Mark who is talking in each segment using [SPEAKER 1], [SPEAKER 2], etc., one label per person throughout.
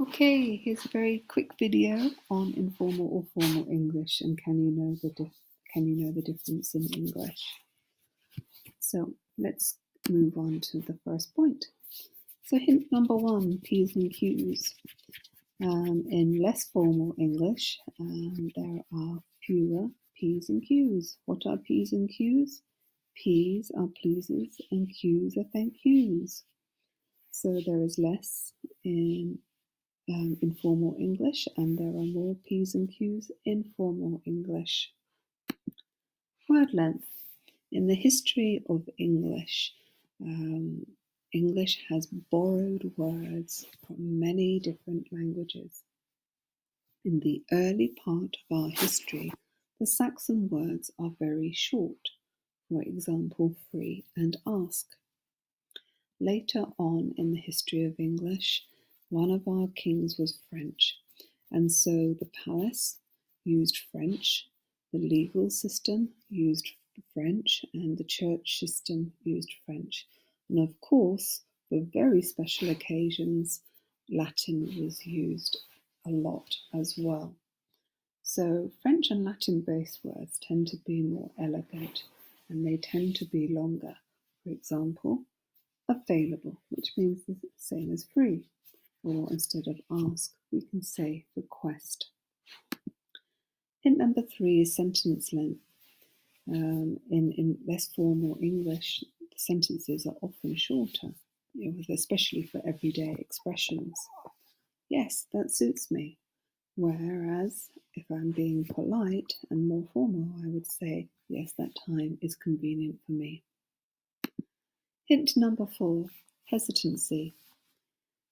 [SPEAKER 1] Okay, here's a very quick video on informal or formal English, and can you know the difference in English? So let's move on to the first point. So hint number one: P's and Q's. In less formal English, there are fewer P's and Q's. What are P's and Q's? P's are pleases and Q's are thank yous. So there is less in informal English, and there are more P's and Q's in formal English. Word length. In the history of English, English has borrowed words from many different languages. In the early part of our history, the Saxon words are very short, for example, free and ask. Later on in the history of English, one of our kings was French, and so the palace used French, the legal system used French, and the church system used French. And of course, for very special occasions, Latin was used a lot as well. So French and Latin-based words tend to be more elegant, and they tend to be longer. For example, available, which means the same as free, or instead of ask, we can say request. Hint number three is sentence length. In less formal English, the sentences are often shorter, especially for everyday expressions. Yes, that suits me. Whereas if I'm being polite and more formal, I would say, yes, that time is convenient for me. Hint number four, hesitancy.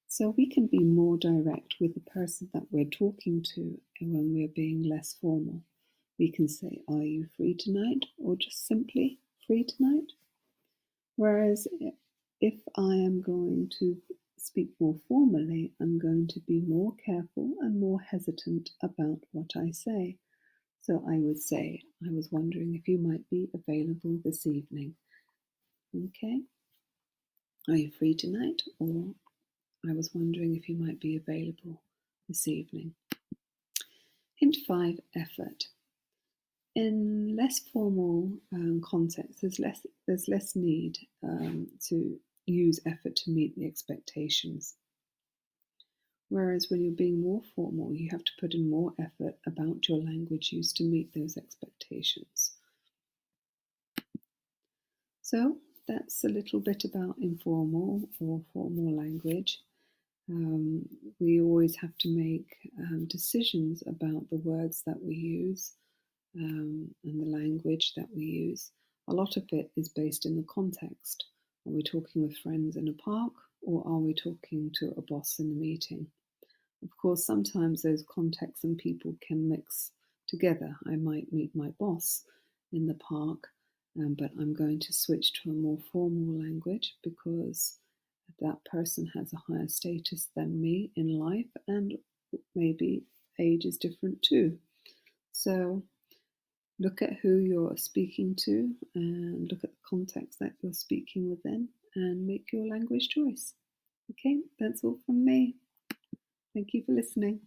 [SPEAKER 1] So we can be more direct with the person that we're talking to when we're being less formal. We can say, are you free tonight? Or just simply, free tonight? Whereas if I am going to speak more formally, I'm going to be more careful and more hesitant about what I say. So I would say, I was wondering if you might be available this evening. Okay? Are you free tonight? Or I was wondering if you might be available this evening. Hint 5, effort. In less formal contexts, there's less need to use effort to meet the expectations. Whereas when you're being more formal, you have to put in more effort about your language use to meet those expectations. So that's a little bit about informal or formal language. We always have to make decisions about the words that we use and the language that we use. A lot of it is based in the context. Are we talking with friends in a park, or are we talking to a boss in a meeting? Of course, sometimes those contexts and people can mix together. I might meet my boss in the park, but I'm going to switch to a more formal language because that person has a higher status than me in life, and maybe age is different too. So look at who you're speaking to and look at the context that you're speaking within and make your language choice. Okay, that's all from me. Thank you for listening.